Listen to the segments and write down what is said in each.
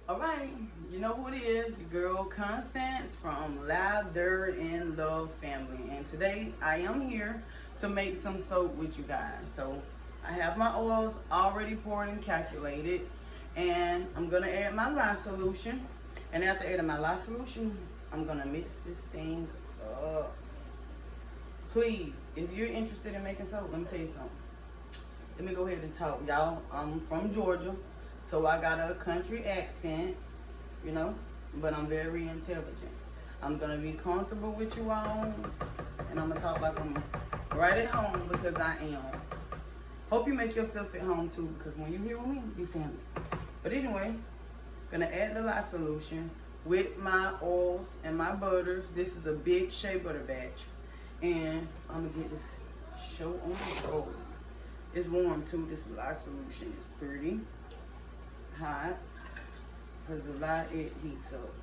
All right, you know who it is, your girl Constance from Lather in Love Family. And today I am here to make some soap with you guys. So I have my oils already poured and calculated. And I'm gonna add my lye solution. And after adding my lye solution, I'm gonna mix this thing up. Please, if you're interested in making soap, let me tell you something. Let me go ahead and talk, y'all. I'm from Georgia, so I got a country accent, you know, but I'm very intelligent. I'm gonna be comfortable with you all, and I'm gonna talk like I'm right at home because I am. Hope you make yourself at home too, because when you here with me, you family. But anyway, gonna add the lye solution with my oils and my butters. This is a big shea butter batch, and I'm gonna get this show on the road. It's warm too. This lye solution is pretty hot because the lye, it heats up.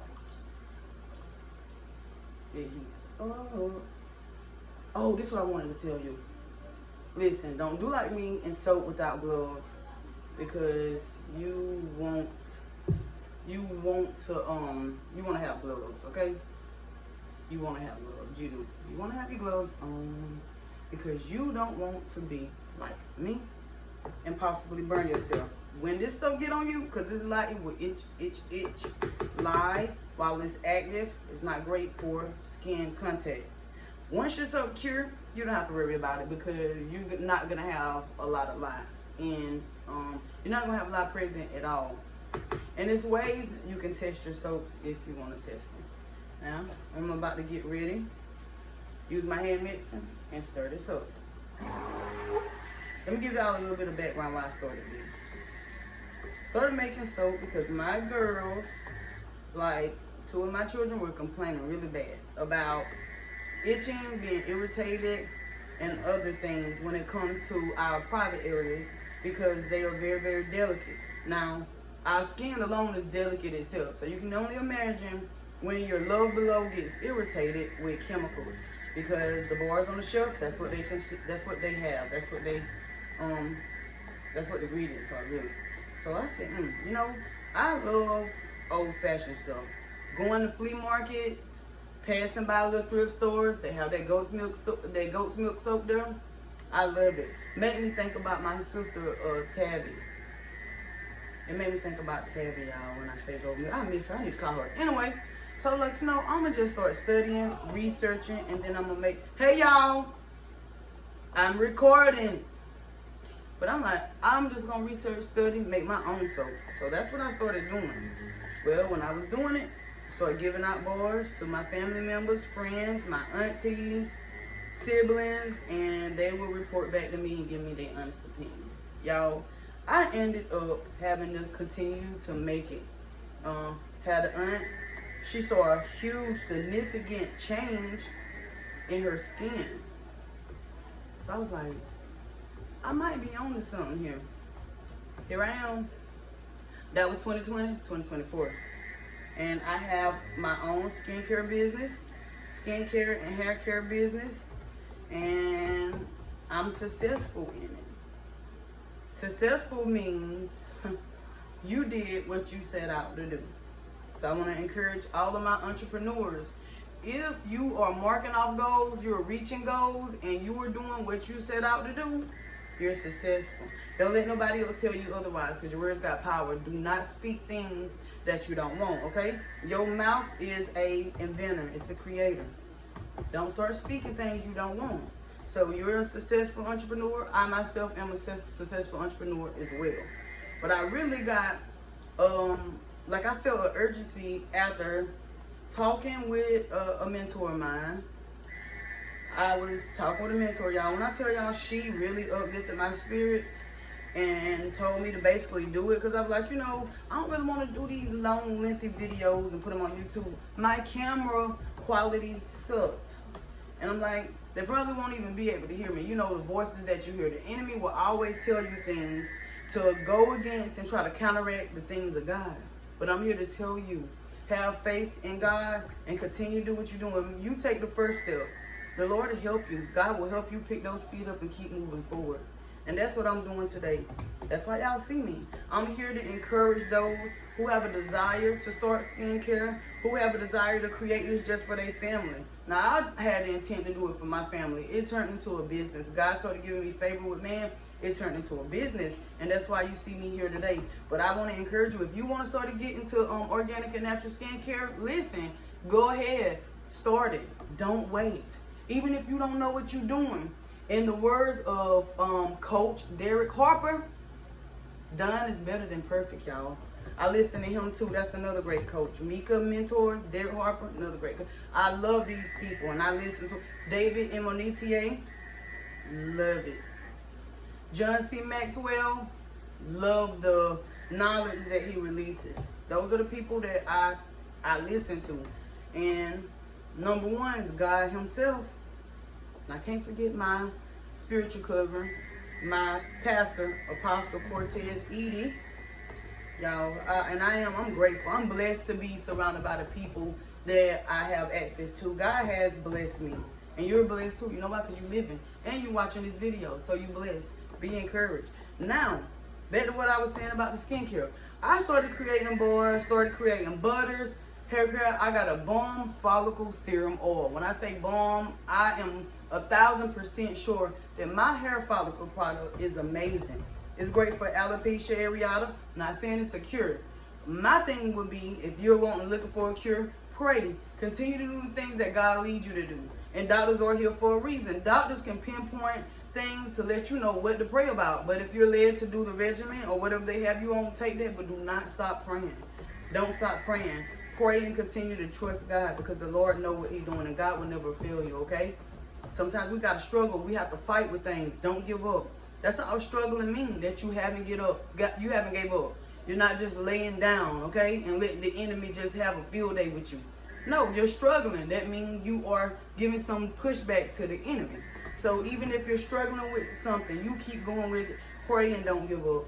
It heats up. Oh, this is what I wanted to tell you. Listen, don't do like me and soap without gloves, because you want to have gloves, okay? You want to have gloves. You want to have your gloves on, because you don't want to be like me and possibly burn yourself. When this stuff get on you, because this lye, it will itch. Lye, while it's active, is not great for skin contact. Once your soap cure, you don't have to worry about it, because you're not going to have a lot of lye. And you're not going to have lye present at all. And there's ways you can test your soaps if you want to test them. Now, I'm about to get ready. Use my hand mixer and stir this up. Let me give y'all a little bit of background why I started this. Started making soap because my girls, like 2 of my children, were complaining really bad about itching, being irritated, and other things when it comes to our private areas, because they are very, very delicate. Now, our skin alone is delicate itself, so you can only imagine when your love below gets irritated with chemicals, because the bars on the shelf, that's what they have, that's what the ingredients are, really. So I said, you know, I love old-fashioned stuff. Going to flea markets, passing by little thrift stores, they have that goat's milk soap there. I love it. Made me think about my sister Tabby. It made me think about Tabby, y'all, when I say goat milk. I miss her. I need to call her. Anyway, so like, you know, I'm gonna just start studying, researching, and then I'm gonna make. Hey, y'all, I'm recording. But I'm like, I'm just gonna research, study, make my own soap. So that's what I started doing. Well, when I was doing it, I started giving out bars to my family members, friends, my aunties, siblings, and they will report back to me and give me their honest opinion. Y'all, I ended up having to continue to make it. Had an aunt, she saw a huge, significant change in her skin. So I was like, I might be on to something here. Here I am. That was 2020, it's 2024. And I have my own skincare business, skincare and hair care business, and I'm successful in it. Successful means you did what you set out to do. So I want to encourage all of my entrepreneurs. If you are marking off goals, you're reaching goals, and you are doing what you set out to do, you're successful. Don't let nobody else tell you otherwise, because your words got power. Do not speak things that you don't want, okay? Your mouth is a inventor. It's a creator. Don't start speaking things you don't want. So you're a successful entrepreneur. I myself am a successful entrepreneur as well. But I really got, like I felt an urgency after talking with a mentor of mine. I was talking with a mentor, y'all. When I tell y'all, she really uplifted my spirits and told me to basically do it, because I was like, you know, I don't really want to do these long, lengthy videos and put them on YouTube. My camera quality sucks. And I'm like, they probably won't even be able to hear me. You know, the voices that you hear. The enemy will always tell you things to go against and try to counteract the things of God. But I'm here to tell you, have faith in God and continue to do what you're doing. You take the first step. The Lord will help you. God will help you pick those feet up and keep moving forward. And that's what I'm doing today. That's why y'all see me. I'm here to encourage those who have a desire to start skincare, who have a desire to create this just for their family. Now, I had the intent to do it for my family. It turned into a business. God started giving me favor with man. It turned into a business, and that's why you see me here today. But I want to encourage you, if you want to start to get into organic and natural skincare, listen, go ahead, start it. Don't wait. Even if you don't know what you're doing. In the words of Coach Derek Harper, done is better than perfect, y'all. I listen to him too. That's another great coach. Mika Mentors, Derek Harper, another great coach. I love these people, and I listen to David Monetier. Love it. John C. Maxwell, love the knowledge that he releases. Those are the people that I listen to. And number one is God himself. And I can't forget my spiritual covering, my pastor, Apostle Cortez Edie. Y'all, I'm grateful. I'm blessed to be surrounded by the people that I have access to. God has blessed me. And you're blessed too. You know why? Because you're living. And you're watching this video. So you're blessed. Be encouraged. Now, back to what I was saying about the skincare. I started creating bars, started creating butters, hair care. I got a Balm Follicle Serum Oil. When I say balm, I am 1,000% sure that my hair follicle product is amazing. It's great for alopecia areata. Not saying it's a cure. My thing would be, if you're looking for a cure, pray. Continue to do the things that God leads you to do. And doctors are here for a reason. Doctors can pinpoint things to let you know what to pray about. But if you're led to do the regimen or whatever they have you on, take that. But do not stop praying. Don't stop praying. Pray and continue to trust God, because the Lord knows what he's doing, and God will never fail you, okay? Sometimes we got to struggle. We have to fight with things. Don't give up. That's all struggling means, that you haven't gave up. You're not just laying down, okay, and let the enemy just have a field day with you. No, you're struggling. That means you are giving some pushback to the enemy. So even if you're struggling with something, you keep going with it. Pray and don't give up.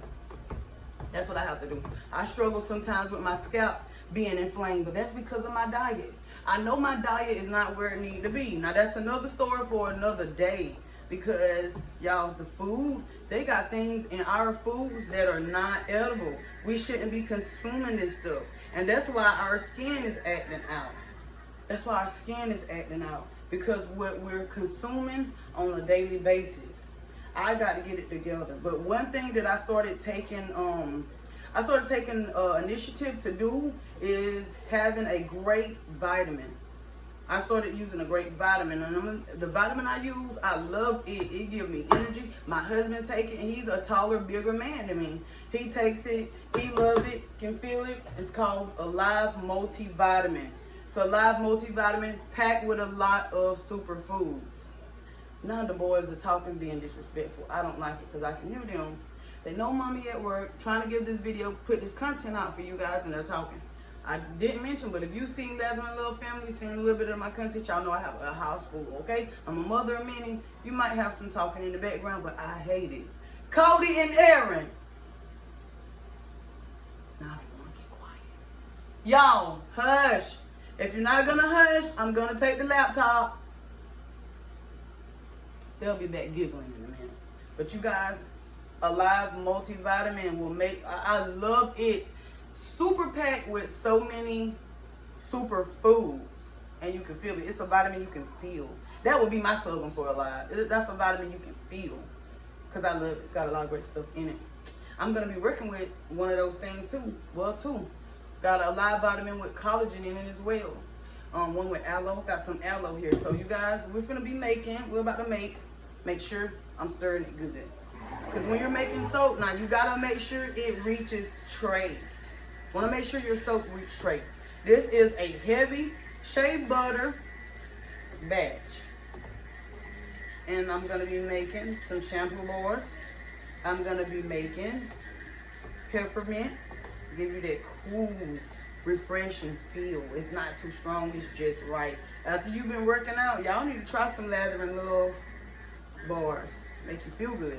That's what I have to do. I struggle sometimes with my scalp being inflamed, but that's because of my diet. I know my diet is not where it needs to be. Now, that's another story for another day, because, y'all, the food, they got things in our foods that are not edible. We shouldn't be consuming this stuff. And that's why our skin is acting out. That's why our skin is acting out, because what we're consuming on a daily basis. I got to get it together. But one thing that I started taking initiative to do is having a great vitamin. I started using a great vitamin, and the vitamin I use, I love it. It gives me energy. My husband takes it, and he's a taller, bigger man than me. He takes it, he loves it, can feel it. It's called Alive Multivitamin. It's a live multivitamin packed with a lot of superfoods. None of the boys are talking, being disrespectful. I don't like it, because I can hear them. They know mommy at work, trying to give this video, put this content out for you guys, and they're talking. I didn't mention, but if you've seen Lather and Love Family, seen a little bit of my content, y'all know I have a house full, okay? I'm a mother of many. You might have some talking in the background, but I hate it. Cody and Aaron. Now they want to get quiet. Y'all, hush. If you're not going to hush, I'm going to take the laptop. They'll be back giggling in a minute. But you guys, Alive Multivitamin will make, I love it. Super packed with so many super foods, and you can feel it. It's a vitamin you can feel. That would be my slogan for Alive. That's a vitamin you can feel, because I love it. It's got a lot of great stuff in it. I'm going to be working with one of those things too. Well, two. Got a Alive vitamin with collagen in it as well. One with aloe. Got some aloe here. So you guys, we're about to make sure I'm stirring it good. Because when you're making soap, now you got to make sure it reaches trace. Want to make sure your soap reaches trace. This is a heavy shea butter batch. And I'm going to be making some shampoo bars. I'm going to be making peppermint. Give you that cool, refreshing feel. It's not too strong. It's just right. After you've been working out, y'all need to try some Lather and Love bars. Make you feel good.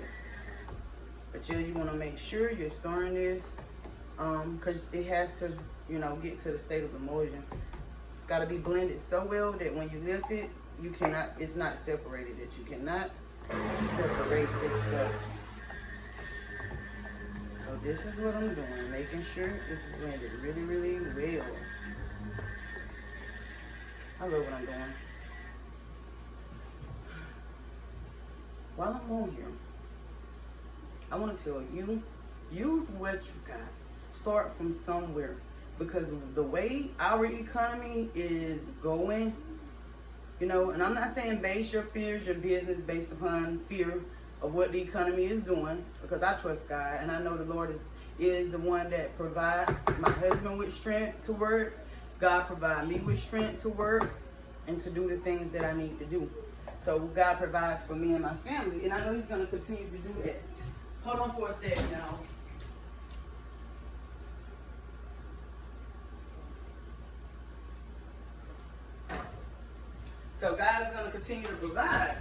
But yeah, you want to make sure you're stirring this, because it has to, get to the state of emulsion. It's got to be blended so well that when you lift it, it's not separated. That you cannot separate this stuff. So This is what I'm doing, making sure it's blended really, really well. I love what I'm doing. While I'm on here, I want to tell you, use what you got. Start from somewhere. Because the way our economy is going, you know, and I'm not saying base your fears, your business based upon fear of what the economy is doing, because I trust God and I know the Lord is the one that provides my husband with strength to work. God provide me with strength to work and to do the things that I need to do. So God provides for me and my family, and I know He's going to continue to do that. Hold on for a second now. So God is going to continue to provide.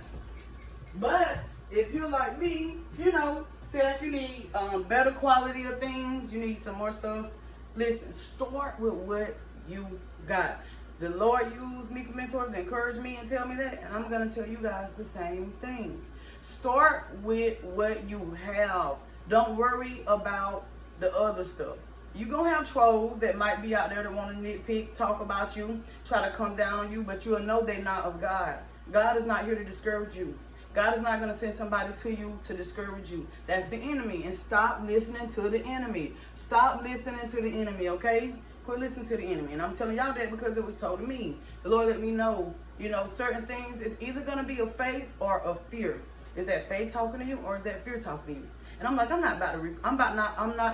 But if you're like me, you know, feel like you need better quality of things, you need some more stuff, listen, start with what you got. The Lord used Mika Mentors to encourage me and tell me that, and I'm going to tell you guys the same thing. Start with what you have. Don't worry about the other stuff. You're going to have trolls that might be out there that want to nitpick, talk about you, try to come down on you, but you'll know they're not of God. God is not here to discourage you. God is not going to send somebody to you to discourage you. That's the enemy. And stop listening to the enemy. Stop listening to the enemy, okay? Quit listening to the enemy. And I'm telling y'all that because it was told to me. The Lord let me know, you know, certain things, it's either going to be of faith or of fear. Is that faith talking to you or is that fear talking to you? And I'm like, I'm not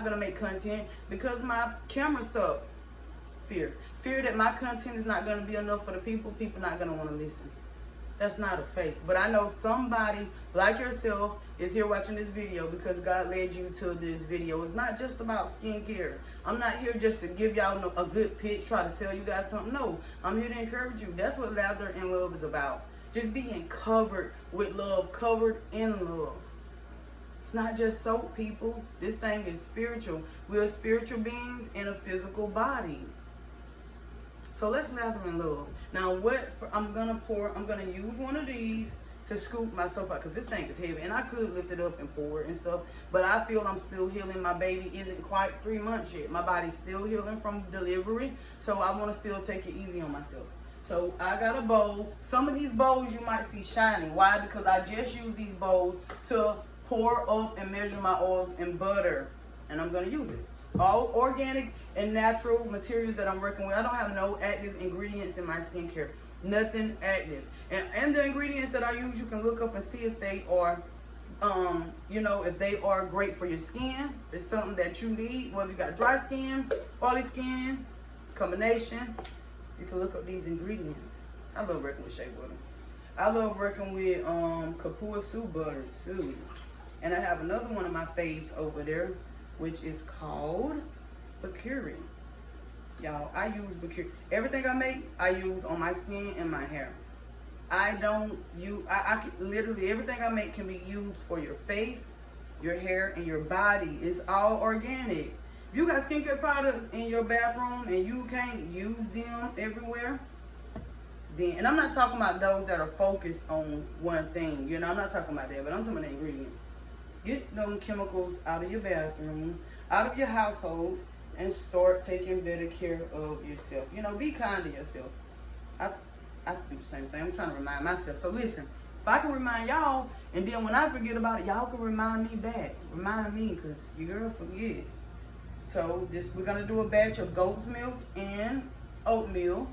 going to make content because my camera sucks. Fear that my content is not going to be enough for the people. People not going to want to listen. That's not a faith. But I know somebody like yourself is here watching this video because God led you to this video. It's not just about skincare. I'm not here just to give y'all a good pitch, try to sell you guys something. No, I'm here to encourage you. That's what Lather in Love is about. Just being covered with love, covered in love. It's not just soap, people. This thing is spiritual. We are spiritual beings in a physical body. So let's lather in love. Now I'm gonna use one of these to scoop my soap out because this thing is heavy. And I could lift it up and pour it and stuff, but I feel I'm still healing. My baby isn't quite 3 months yet. My body's still healing from delivery, so I want to still take it easy on myself. So I got a bowl. Some of these bowls you might see shining. Why? Because I just use these bowls to pour up and measure my oils and butter. And I'm going to use it. All organic and natural materials that I'm working with. I don't have no active ingredients in my skincare. Nothing active. And the ingredients that I use, you can look up and see if they are, you know, if they are great for your skin. If it's something that you need, whether you got dry skin, oily skin, combination. You can look up these ingredients. I love working with shea butter. I love working with Kapua Sue butter too. And I have another one of my faves over there, which is called Bakuri. Y'all, I use Bakuri. Everything I make, I use on my skin and my hair. I don't use, literally everything I make can be used for your face, your hair, and your body. It's all organic. If you got skincare products in your bathroom and you can't use them everywhere, then, and I'm not talking about those that are focused on one thing, you know, I'm not talking about that, but I'm talking about the ingredients. Get them chemicals out of your bathroom, out of your household, and start taking better care of yourself. You know, be kind to yourself. I do the same thing. I'm trying to remind myself. So listen, if I can remind y'all, and then when I forget about it, y'all can remind me back. Remind me, because your girl forget. So we're gonna do a batch of goat's milk and oatmeal.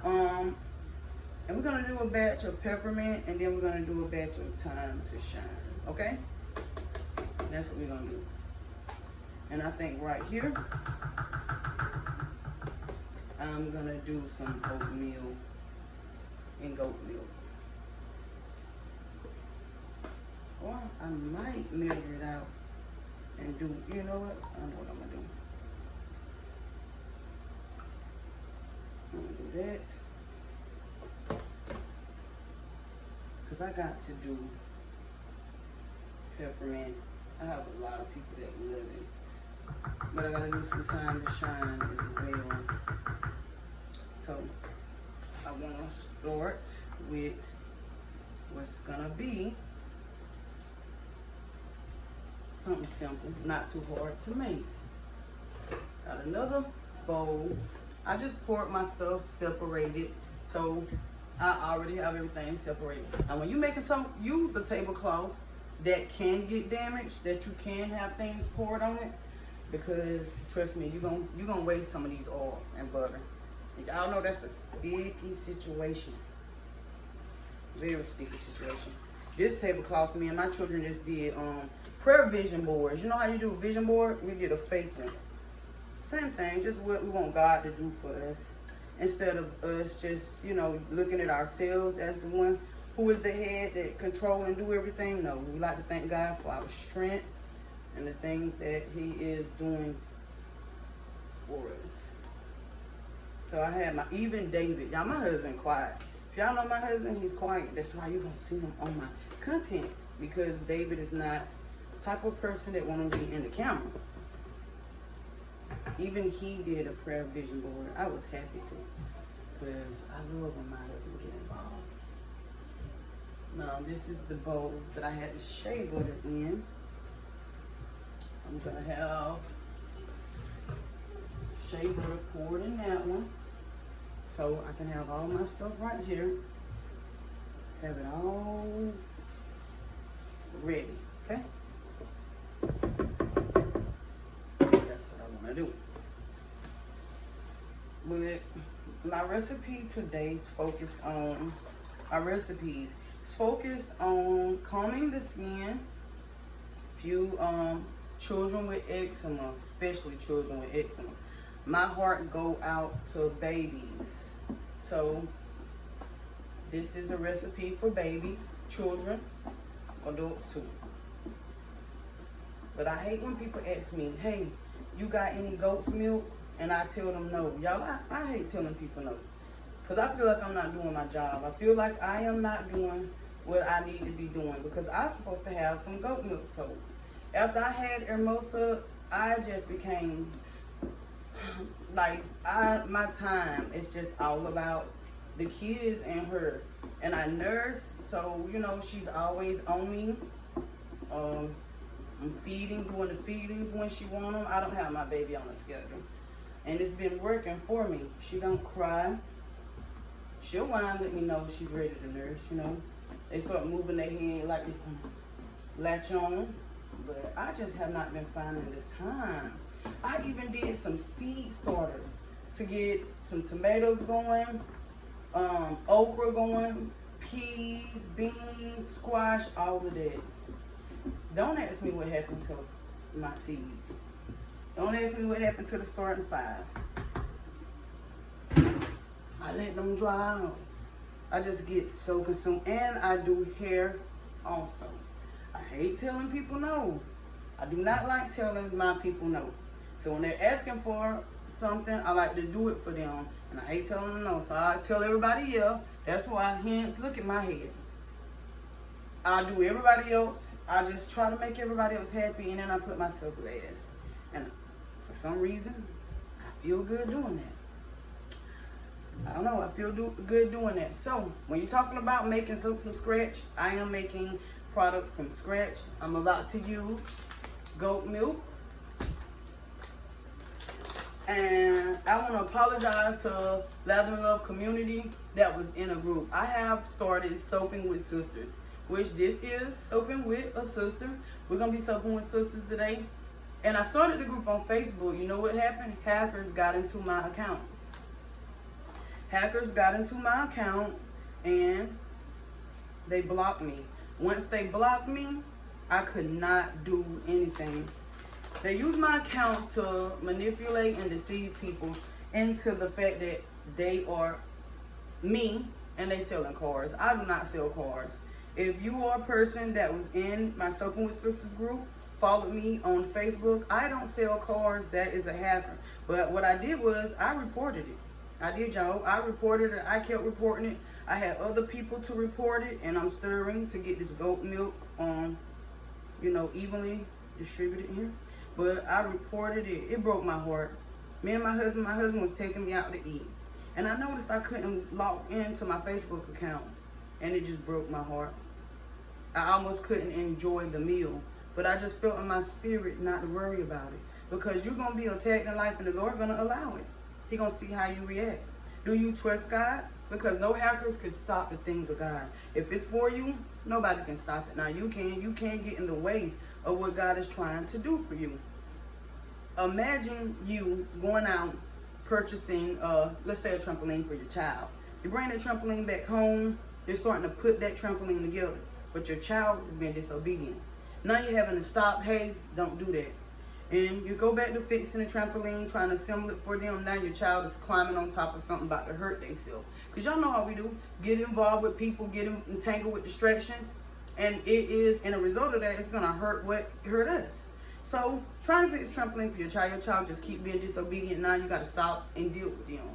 And we're gonna do a batch of peppermint, and then we're gonna do a batch of time to shine. Okay? That's what we're gonna do. And I think right here, I'm gonna do some oatmeal and goat milk. Or I might measure it out and do, you know what? I know what I'm gonna do. I'm gonna do that. Because I got to do peppermint. I have a lot of people that love it. But I gotta do some time to shine as well. So I wanna start with what's gonna be Something simple, not too hard to make. Got another bowl. I just poured my stuff separated, so I already have everything separated. Now when you're making some, use the tablecloth that can get damaged, that you can have things poured on it, because trust me, you're gonna waste some of these oils and butter. Y'all know that's a sticky situation. Very sticky situation. This tablecloth, me and my children just did prayer vision boards. You know how you do a vision board? We did a faith one. Same thing, just what we want God to do for us. Instead of us just, you know, looking at ourselves as the one who is the head that control and do everything. No, we like to thank God for our strength and the things that he is doing for us. So I had even David. Y'all, my husband quiet. If y'all know my husband, he's quiet. That's why you're going to see him on my content. Because David is not the type of person that want to be in the camera. Even he did a prayer vision board. I was happy to. Because I love when my husband get involved. Now, this is the bowl that I had the shea butter in. I'm going to have shea butter poured in that one. So I can have all my stuff right here. Have it all ready, okay? That's what I want to do. But my recipe today is focused on, calming the skin. Few children with eczema, especially children with eczema. My heart go out to babies. So this is a recipe for babies, children, adults too. But I hate when people ask me, hey, you got any goat's milk? And I tell them no. Y'all, I hate telling people no. Because I feel like I'm not doing my job. I feel like I am not doing what I need to be doing. Because I'm supposed to have some goat milk. So after I had Hermosa, I just became... like my time is just all about the kids and her. And I nurse, so you know she's always on me. I'm feeding, doing the feedings when she want them. I don't have my baby on a schedule, and it's been working for me. She don't cry. She'll whine, let me know she's ready to nurse. You know, they start moving their head like they latch on, but I just have not been finding the time. I even did some seed starters to get some tomatoes going, okra going, peas, beans, squash, all of that. Don't ask me what happened to my seeds. Don't ask me what happened to the starting 5. I let them dry out. I just get so consumed. And I do hair also. I hate telling people no. I do not like telling my people no. So when they're asking for something, I like to do it for them. And I hate telling them no. So I tell everybody yeah. That's why, hence, look at my head. I do everybody else. I just try to make everybody else happy, and then I put myself last. And for some reason, I feel good doing that. I don't know, I feel good doing that. So when you're talking about making something from scratch, I am making product from scratch. I'm about to use goat milk. And I want to apologize to Lather and Love community that was in a group. I have started Soaping with Sisters, which this is Soaping with a Sister. We're going to be soaping with sisters today. And I started the group on Facebook. You know what happened? Hackers got into my account. Hackers got into my account and they blocked me. Once they blocked me, I could not do anything. They use my accounts to manipulate and deceive people into the fact that they are me and they selling cars. I do not sell cars. If you are a person that was in my Soaping with Sisters group, followed me on Facebook, I don't sell cars. That is a hacker. But what I did was I reported it. I did, y'all. I reported it. I kept reporting it. I had other people to report it, and I'm stirring to get this goat milk you know, evenly distributed here. But I reported it. It broke my heart. Me and my husband was taking me out to eat. And I noticed I couldn't log into my Facebook account. And it just broke my heart. I almost couldn't enjoy the meal But I just felt in my spirit not to worry about it. Because you're going to be attacked in life and the Lord going to allow it. He going to see how you react. Do you trust God? Because no hackers can stop the things of God. If it's for you, nobody can stop it. Now you can't get in the way of what God is trying to do for you. Imagine you going out purchasing, let's say a trampoline for your child. You bring the trampoline back home, you're starting to put that trampoline together, but your child is being disobedient. Now you're having to stop, hey, don't do that. And you go back to fixing the trampoline, trying to assemble it for them. Now your child is climbing on top of something about to hurt themselves. Because y'all know how we do. Get involved with people, get entangled with distractions. And a result of that, it's going to hurt us. So, trying to fix trampoline for your child just keep being disobedient. Now you got to stop and deal with them.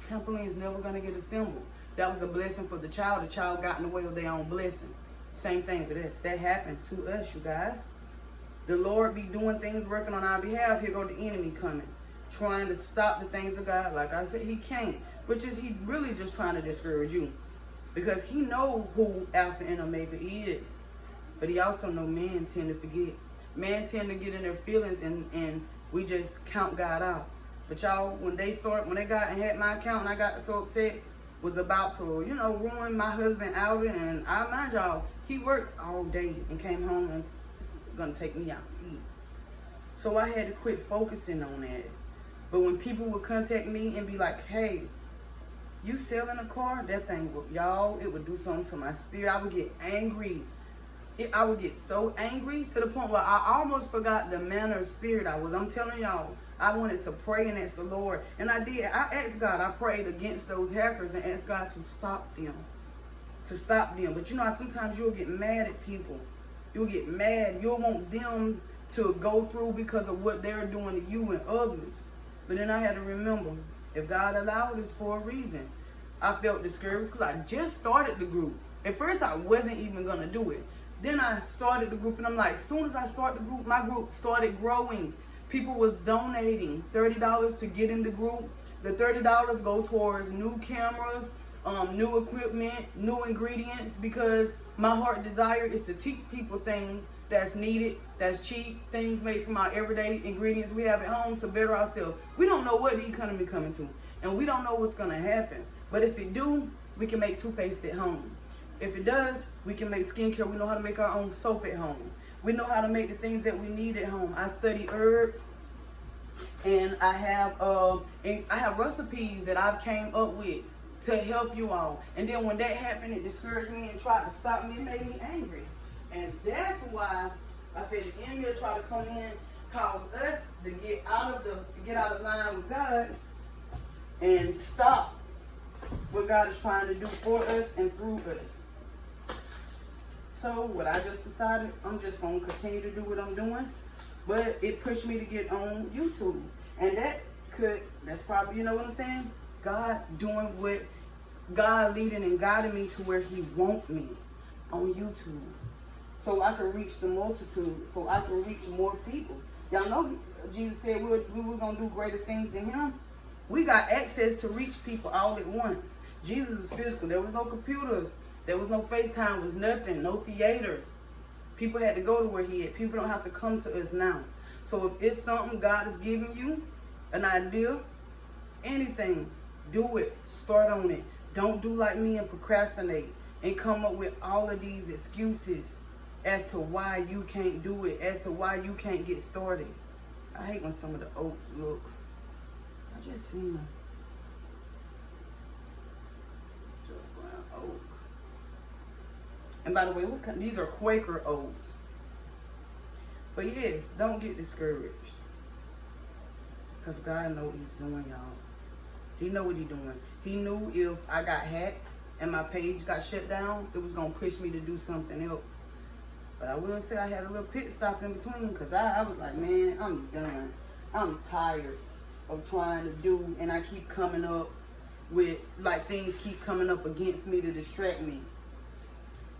Trampoline is never going to get assembled. That was a blessing for the child. The child got in the way of their own blessing. Same thing with us. That happened to us, you guys. The Lord be doing things, working on our behalf. Here go the enemy coming, trying to stop the things of God. Like I said, he can't, which is he really just trying to discourage you. Because he know who Alpha and Omega is. But he also know men tend to forget. Men tend to get in their feelings and we just count God out. But y'all, when they got and had my account and I got so upset, was about to, ruin my husband outing. And I mind y'all, he worked all day and came home and it's gonna take me out to eat. So I had to quit focusing on that. But when people would contact me and be like, hey, you selling a car? That thing, y'all, it would do something to my spirit. I would get angry. I would get so angry to the point where I almost forgot the manner of spirit I was. I'm telling y'all, I wanted to pray and ask the Lord. And I did. I asked God. I prayed against those hackers and asked God to stop them. But sometimes you'll get mad at people. You'll get mad. You'll want them to go through because of what they're doing to you and others. But then I had to remember, if God allowed this for a reason. I felt discouraged because I just started the group. At first, I wasn't even going to do it. Then I started the group, and I'm like, as soon as I start the group, my group started growing. People was donating $30 to get in the group. The $30 go towards new cameras, new equipment, new ingredients, because my heart desire is to teach people things that's needed, that's cheap, things made from our everyday ingredients we have at home to better ourselves. We don't know what the economy coming to, and we don't know what's going to happen. But if it do, we can make toothpaste at home. If it does, we can make skincare. We know how to make our own soap at home. We know how to make the things that we need at home. I study herbs, and I have recipes that I've came up with to help you all. And then when that happened, it discouraged me and tried to stop me. It made me angry. And that's why I said the enemy will try to come in, cause us to get out of line with God and stop what God is trying to do for us and through us. So what I just decided, I'm just going to continue to do what I'm doing. But it pushed me to get on YouTube. And that's probably, you know what I'm saying? God doing what, God leading and guiding me to where he wants me on YouTube. So I can reach the multitude, so I can reach more people. Y'all know Jesus said we were going to do greater things than him. We got access to reach people all at once. Jesus was physical. There was no computers. There was no FaceTime, was nothing, no theaters. People had to go to where he at. People don't have to come to us now. So if it's something God is giving you, an idea, anything, do it. Start on it. Don't do like me and procrastinate and come up with all of these excuses as to why you can't do it, as to why you can't get started. I hate when some of the oats look. I just seen them. Brown oak. And by the way, these are Quaker oats. But yes, don't get discouraged. Because God knows what he's doing, y'all. He know what he's doing. He knew if I got hacked and my page got shut down, it was going to push me to do something else. But I will say I had a little pit stop in between because I was like, man, I'm done. I'm tired of trying to do, and I keep coming up with, like, things keep coming up against me to distract me.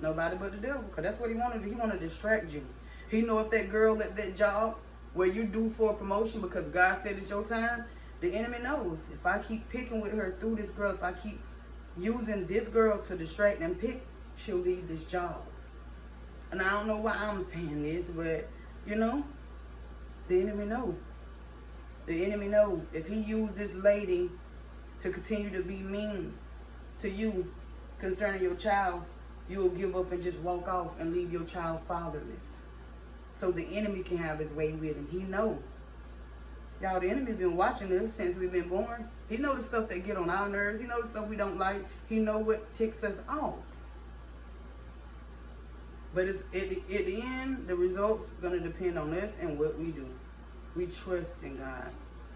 Nobody but the devil, because that's what he wanted. He wanted to distract you. He know if that girl at that job where you're due for a promotion because God said it's your time, the enemy knows. If I keep picking with her through this girl, if I keep using this girl to distract and pick, she'll leave this job. And I don't know why I'm saying this, but you know, the enemy know. The enemy know if he used this lady to continue to be mean to you concerning your child, you will give up and just walk off and leave your child fatherless. So the enemy can have his way with him. He know. Y'all, the enemy's been watching us since we've been born. He know the stuff that get on our nerves. He know the stuff we don't like. He know what ticks us off. But it's, at the end, the results going to depend on us and what we do. We trust in God.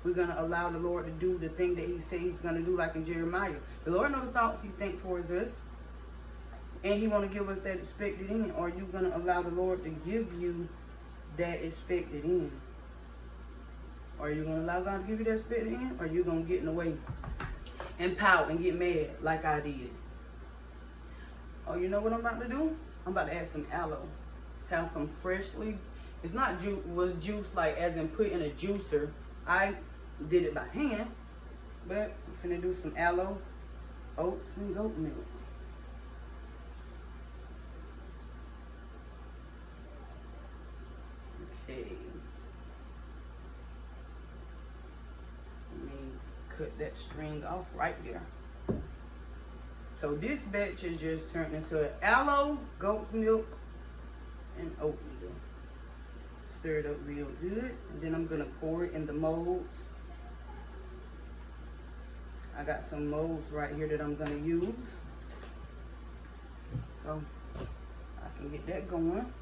We're going to allow the Lord to do the thing that he said he's going to do, like in Jeremiah. The Lord knows the thoughts he thinks towards us. And he want to give us that expected end. Or you going to allow the Lord to give you that expected end? Or are you going to allow God to give you that expected end? Or are you going to get in the way and pout and get mad like I did? Oh, you know what I'm about to do? I'm about to add some aloe. Have some freshly, it's not was juice like as in put in a juicer. I did it by hand, but I'm finna do some aloe, oats, and goat milk. Okay. Let me cut that string off right there. So this batch is just turned into aloe, goat's milk, and oatmeal. Stir it up real good, and then I'm gonna pour it in the molds. I got some molds right here that I'm gonna use. So I can get that going.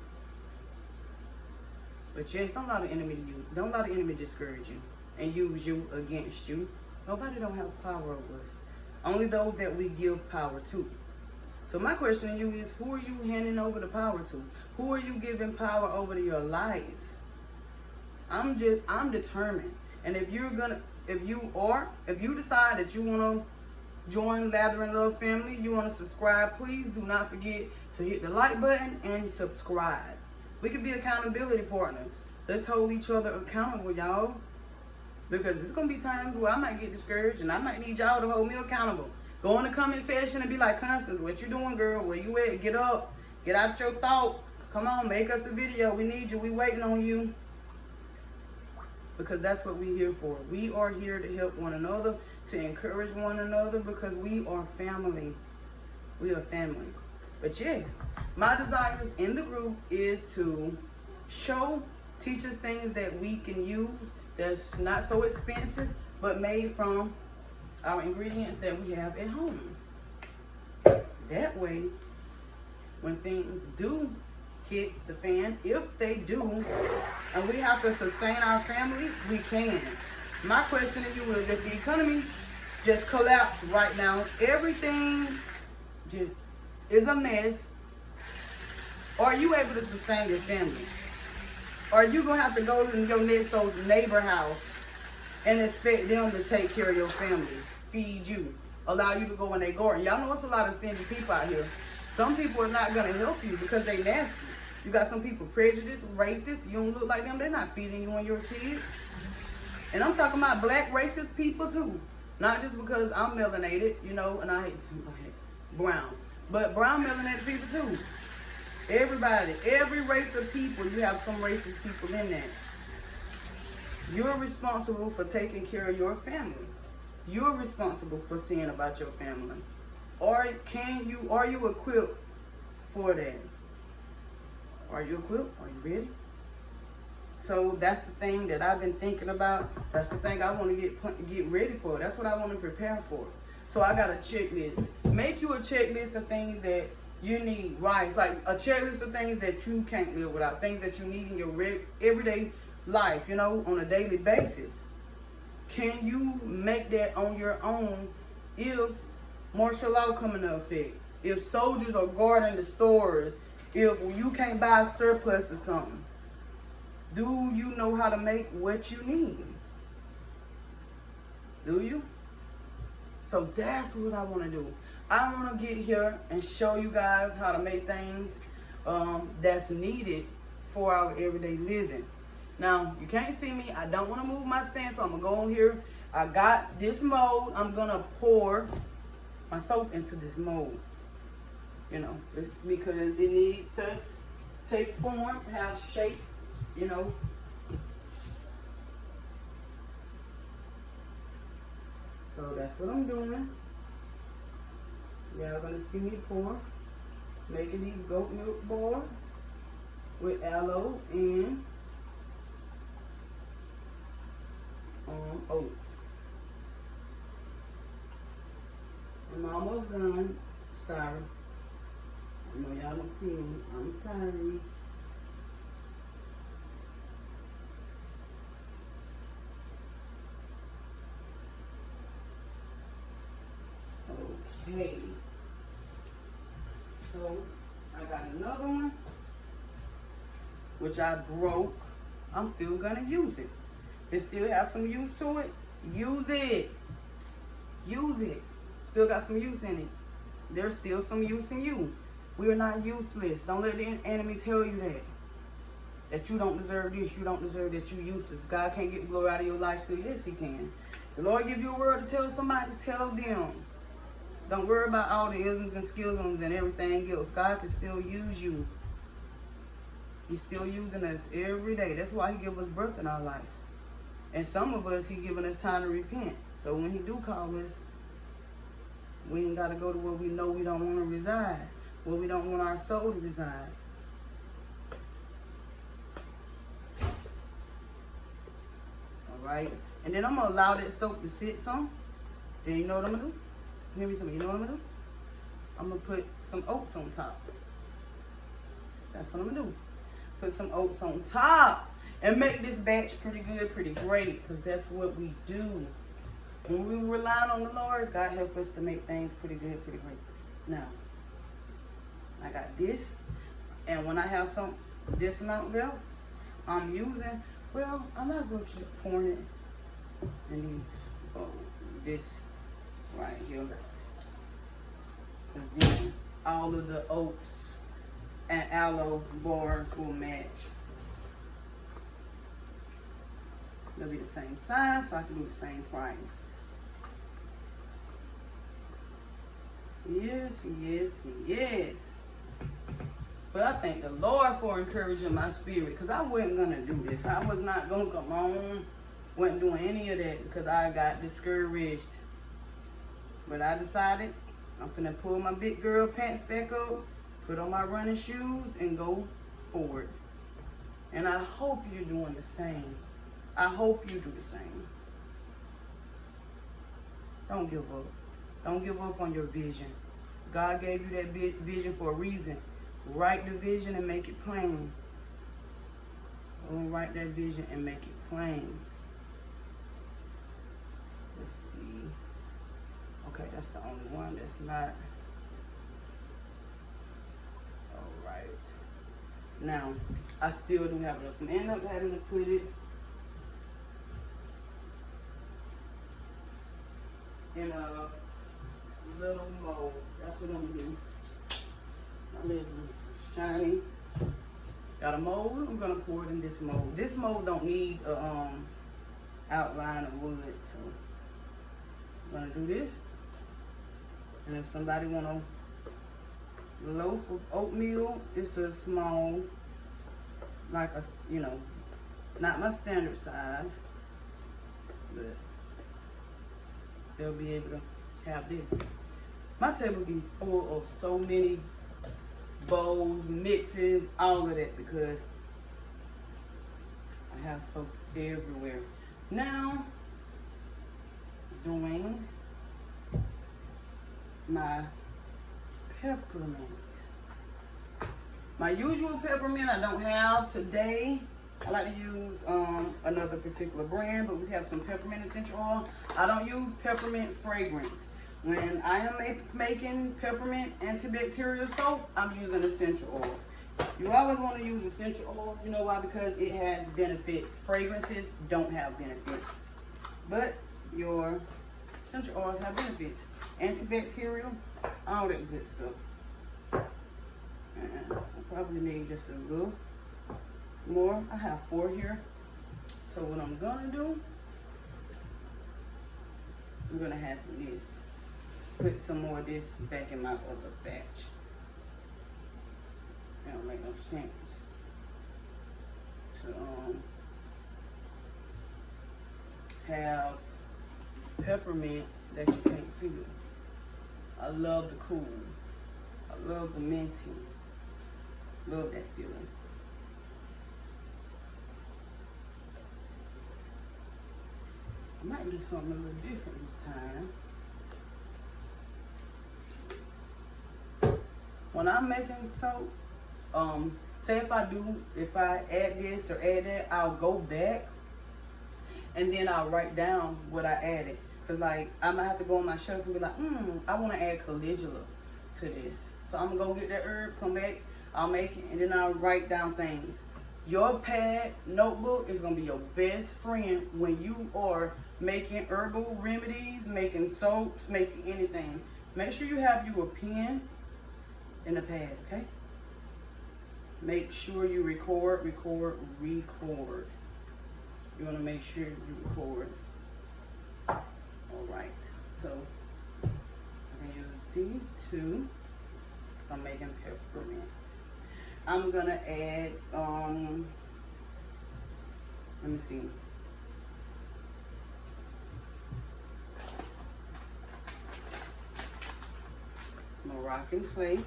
But yes, don't allow the enemy to use. Don't allow the enemy discourage you and use you against you. Nobody don't have power over us. Only those that we give power to. So my question to you is, who are you handing over the power to? Who are you giving power over to your life? I'm determined. And if you decide that you want to join Lather and Love family, you want to subscribe, please do not forget to hit the like button and subscribe. We could be accountability partners. Let's hold each other accountable, y'all. Because there's going to be times where I might get discouraged and I might need y'all to hold me accountable. Go in the comment section and be like, Constance, what you doing, girl? Where you at? Get up. Get out your thoughts. Come on, make us a video. We need you. We waiting on you. Because that's what we're here for. We are here to help one another, to encourage one another, because we are family. We are family. But yes, my desires in the group is to teach us things that we can use that's not so expensive, but made from our ingredients that we have at home. That way, when things do hit the fan, if they do, and we have to sustain our families, we can. My question to you is, if the economy just collapsed right now, everything just is a mess, are you able to sustain your family? Or are you going to have to go to your next door's neighbor house and expect them to take care of your family, feed you, allow you to go in their garden? Y'all know it's a lot of stingy people out here. Some people are not going to help you because they nasty. You got some people prejudiced, racist. You don't look like them. They're not feeding you and your kids. And I'm talking about black racist people too. Not just because I'm melanated, you know, and I hate brown. But brown melanated people too. Everybody, every race of people, you have some racist people in that. You're responsible for taking care of your family. You're responsible for seeing about your family. Or are you equipped for that? Are you equipped? Are you ready? So that's the thing that I've been thinking about. That's the thing I want to get ready for. That's what I want to prepare for. So I got a checklist. Make you a checklist of things that you need, right? It's like a checklist of things that you can't live without, things that you need in your everyday life, you know, on a daily basis. Can you make that on your own if martial law come into effect? If soldiers are guarding the stores, if you can't buy a surplus or something, do you know how to make what you need? Do you? So that's what I want to do. I want to get here and show you guys how to make things that's needed for our everyday living. Now, you can't see me. I don't want to move my stand, so I'm going to go on here. I got this mold. I'm going to pour my soap into this mold, you know, because it needs to take form, have shape, you know. So that's what I'm doing. Y'all gonna see me pour, making these goat milk bars with aloe and oats. I'm almost done. Sorry. I know y'all don't see me. I'm sorry. Okay. So I got another one, which I broke. I'm still gonna use it. If it still has some use to it, use it. Use it. Still got some use in it. There's still some use in you. We are not useless. Don't let the enemy tell you that. That you don't deserve this, you don't deserve that, you useless. God can't get the glory out of your life still. Yes, he can. The Lord give you a word to tell somebody, tell them. Don't worry about all the isms and skillsms and everything else. God can still use you. He's still using us every day. That's why he gives us breath in our life. And some of us, he giving us time to repent. So when he do call us, we ain't got to go to where we know we don't want to reside. Where we don't want our soul to reside. Alright? And then I'm going to allow that soap to sit some. Then you know what I'm going to do? Hear me tell me, you know what I'm going to do? I'm going to put some oats on top. That's what I'm going to do. Put some oats on top. And make this batch pretty good, pretty great. Because that's what we do. When we rely on the Lord, God help us to make things pretty good, pretty great. Now, I got this. And when I have this amount left, I'm using, well, I might as well keep pouring it in these, this right here. Because then all of the oats and aloe bars will match. They'll be the same size, so I can do the same price. Yes, yes, yes. But I thank the Lord for encouraging my spirit, because I wasn't going to do this. I was not going to come on, wasn't doing any of that because I got discouraged. But I decided I'm finna pull my big girl pants back up, put on my running shoes, and go forward. And I hope you're doing the same. I hope you do the same. Don't give up. Don't give up on your vision. God gave you that vision for a reason. Write the vision and make it plain. Write that vision and make it plain. Let's see. Okay, that's the only one that's not. All right. Now, I still do have enough. I end up having to put it in a little mold. That's what I'm gonna do. My legs are shiny. Got a mold. I'm gonna pour it in this mold. This mold don't need a outline of wood, so I'm gonna do this. And if somebody want a loaf of oatmeal, it's a small, like a, you know, not my standard size, but they'll be able to have this. My table be full of so many bowls, mixing, all of that, because I have soap everywhere. Now, doing my peppermint. My usual peppermint I don't have today. I like to use another particular brand, but we have some peppermint essential oil. I don't use peppermint fragrance. When I am making peppermint antibacterial soap, I'm using essential oils. You always want to use essential oils. You know why? Because it has benefits. Fragrances don't have benefits. But your essential oils have benefits. Antibacterial, all that good stuff. And I probably need just a little more. I have 4 here. So what I'm going to do, I'm going to have this. Put some more of this back in my other batch. That don't make no sense. to have peppermint that you can't feel. I love the cool. I love the minty. Love that feeling. I might do something a little different this time. When I'm making soap, say if I add this or add that, I'll go back and then I'll write down what I added. Cause like, I might have to go on my shelf and be like, I wanna add calendula to this. So I'm gonna go get that herb, come back, I'll make it, and then I'll write down things. Your pad notebook is gonna be your best friend when you are making herbal remedies, making soaps, making anything. Make sure you have you a pen and a pad, okay? Make sure you record. You wanna make sure you record. All right, so I'm gonna use these two. So I'm making peppermint. I'm gonna add, let me see. Moroccan clay.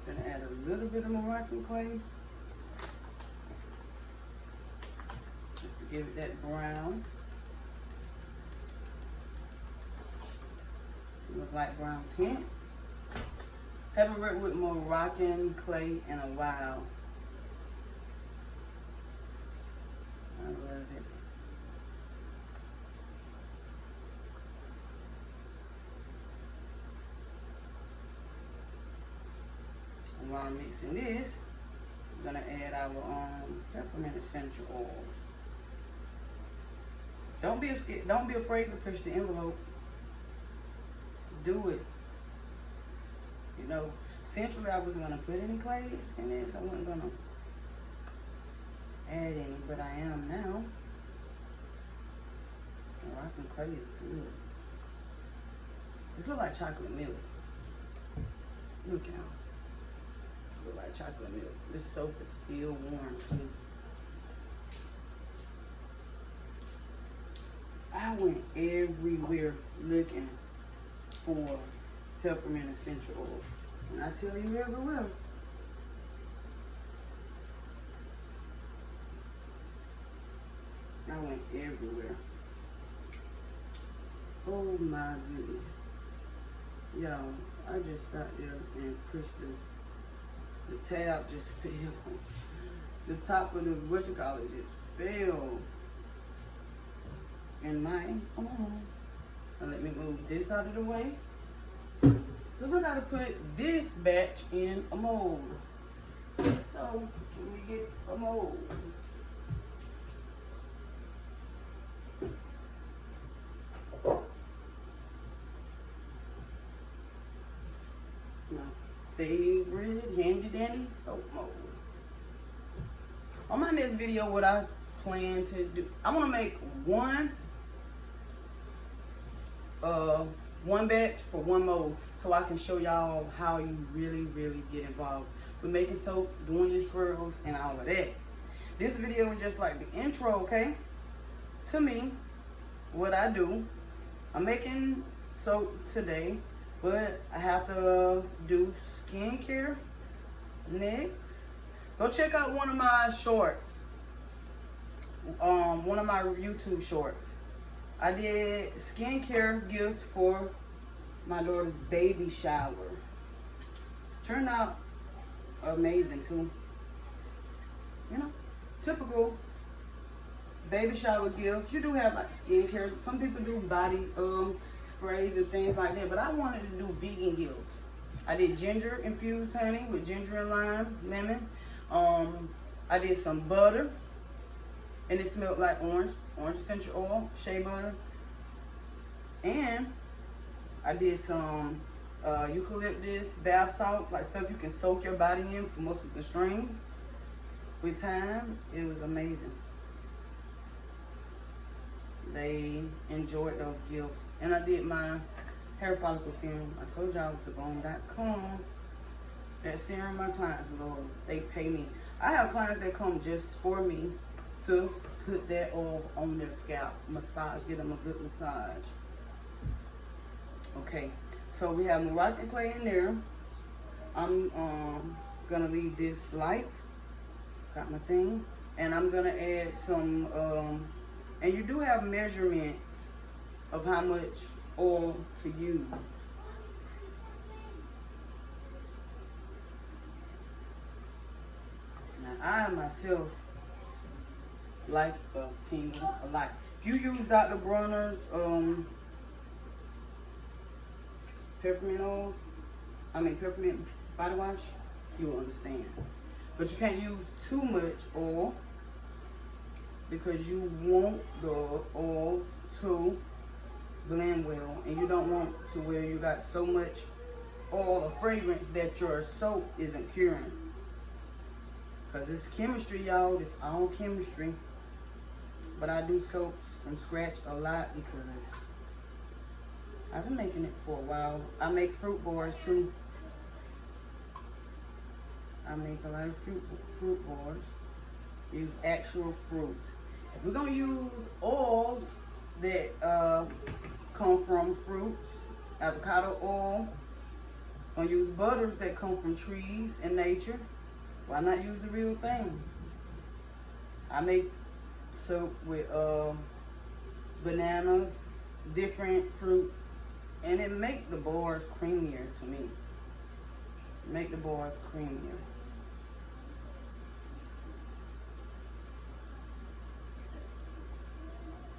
Gonna add a little bit of Moroccan clay. Just to give it that brown. With light brown tint. Haven't worked with Moroccan clay in a while. I love it. And while I'm mixing this, I'm gonna add our peppermint essential oils. Don't be afraid to push the envelope. Do it. You know, centrally I wasn't gonna put any clays in this. I wasn't gonna add any, but I am now. Moroccan clay is good. This looks like chocolate milk. Look out. Look like chocolate milk. This soap is still warm too. I went everywhere looking for peppermint essential oil. And I tell you everywhere. I went everywhere. Oh my goodness. Y'all, I just sat there and pushed the tab just fell. The top of the whatchamacallit just fell. And mine, now let me move this out of the way. Because I gotta put this batch in a mold. So, let me get a mold. My favorite handy dandy soap mold. On my next video, what I plan to do, I'm gonna make one batch for one mold so I can show y'all how you really get involved with making soap, doing your swirls and all of that. This video is just like the intro, okay, to me, what I do. I'm making soap today, but I have to do skincare next. Go check out one of my shorts, one of my YouTube shorts. I did skincare gifts for my daughter's baby shower. Turned out amazing too. You know, typical baby shower gifts. You do have like skincare. Some people do body sprays and things like that, but I wanted to do vegan gifts. I did ginger infused honey with ginger and lime, lemon. I did some butter, and it smelled like orange essential oil, shea butter. And I did some eucalyptus bath salts, like stuff you can soak your body in for muscles and strains. With time, it was amazing. They enjoyed those gifts. And I did my hair follicle serum. I told y'all it was thebone.com. That serum my clients love. They pay me. I have clients that come just for me to put that oil on their scalp, massage, get them a good massage. Okay, so we have Moroccan clay in there. I'm gonna leave this light. Got my thing, and I'm gonna add some. And you do have measurements of how much oil to use. Now, I myself like a tingle a lot. If you use Dr. Bronner's peppermint body wash, you will understand. But you can't use too much oil because you want the oils to blend well, and you don't want to where you got so much oil or fragrance that your soap isn't curing. Because it's chemistry, y'all. It's all chemistry. But I do soaps from scratch a lot because I've been making it for a while. I make fruit bars too. I make a lot of fruit bars. Use actual fruit. If we're gonna use oils that come from fruits, avocado oil, gonna use butters that come from trees and nature, why not use the real thing? I make soap with bananas, different fruits, and it make the bars creamier to me. Make the bars creamier.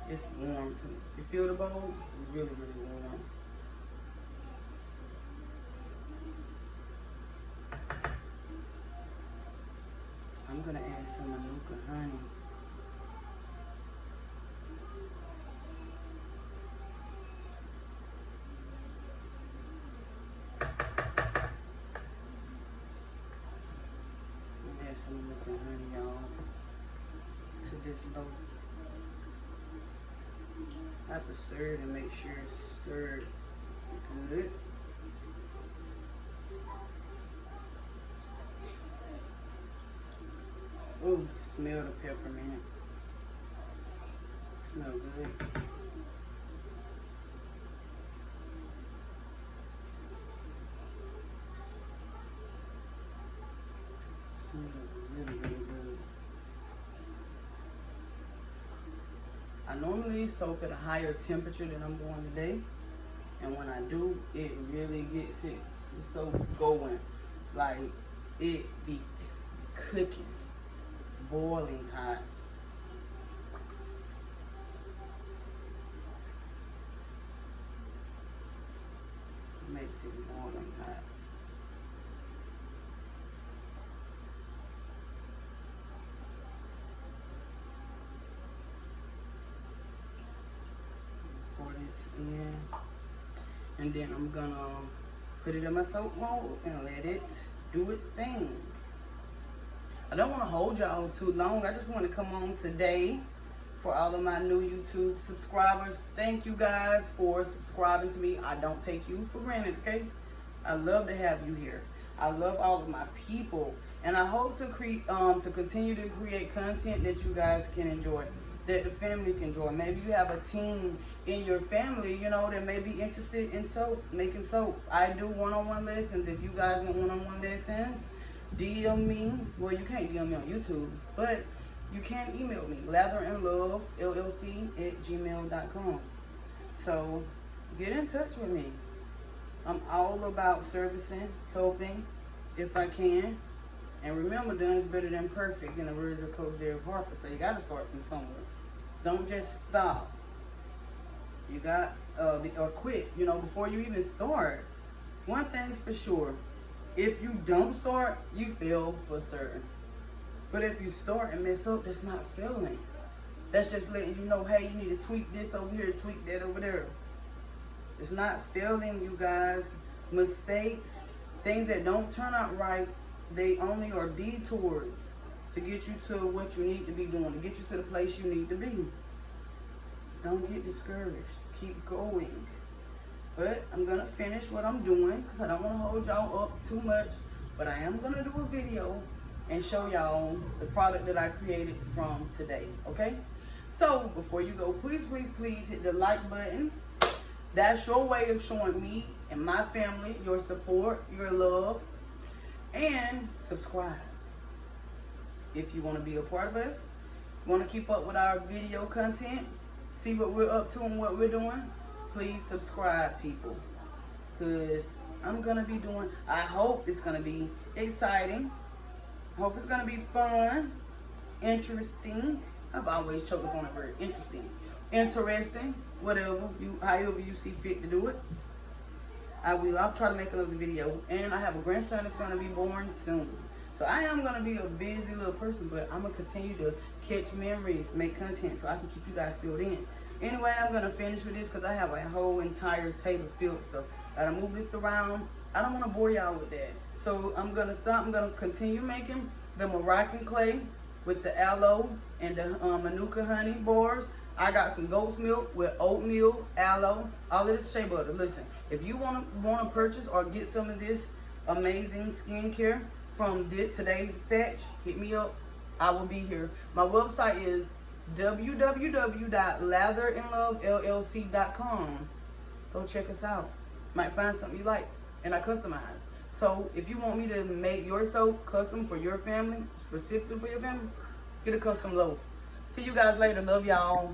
It's warm too. If you feel the bowl, it's really, really warm. I'm gonna add some Manuka honey. Add some Manuka honey, y'all, to this loaf. I have to stir it and make sure it's stirred good. Ooh, smell the peppermint. Smell good. Smell really, really good. I normally soak at a higher temperature than I'm going today. And when I do, it really gets it so going. Like, it's cooking. Boiling hot. Makes it boiling hot. Pour this in, and then I'm gonna put it in my soap mold and let it do its thing. I don't want to hold y'all too long. I just want to come on today for all of my new YouTube subscribers. Thank you guys for subscribing to me. I don't take you for granted, okay? I love to have you here. I love all of my people, and I hope to continue to create content that you guys can enjoy, that the family can enjoy. Maybe you have a team in your family, you know, that may be interested in soap, making soap. I do one-on-one lessons. If you guys want one-on-one lessons, DM me. Well, you can't DM me on YouTube, but you can email me, latheringlovellc@gmail.com. So get in touch with me. I'm all about servicing, helping, if I can. And remember, done is better than perfect, in the words of Coach Derek Harper. So you got to start from somewhere. Don't just stop. You got or quit. You know, before you even start. One thing's for sure. If you don't start, you fail for certain. But if you start and mess up, that's not failing. That's just letting you know, hey, you need to tweak this over here, tweak that over there. It's not failing, you guys. Mistakes, things that don't turn out right, they only are detours to get you to what you need to be doing, to get you to the place you need to be. Don't get discouraged. Keep going. But I'm going to finish what I'm doing because I don't want to hold y'all up too much. But I am going to do a video and show y'all the product that I created from today, okay? So before you go, please, please, please hit the like button. That's your way of showing me and my family your support, your love, and subscribe. If you want to be a part of us, want to keep up with our video content, see what we're up to and what we're doing, please subscribe, people. Because I'm going to be doing, I hope it's going to be exciting. I hope it's going to be fun, interesting. I've always choked up on the word interesting. Interesting, whatever, however you see fit to do it. I'll try to make another video. And I have a grandson that's going to be born soon. So I am going to be a busy little person, but I'm going to continue to catch memories, make content so I can keep you guys filled in. Anyway, I'm going to finish with this because I have a whole entire table filled. So I got to move this around. I don't want to bore y'all with that. So I'm going to stop. I'm going to continue making the Moroccan clay with the aloe and the Manuka honey bars. I got some goat's milk with oatmeal, aloe, all of this shea butter. Listen, if you want to purchase or get some of this amazing skincare from today's batch, hit me up. I will be here. My website is www.latherinlovellc.com. Go check us out. Might find something you like, and I customize. So if you want me to make your soap custom for your family, specifically for your family, get a custom loaf. See you guys later. Love y'all.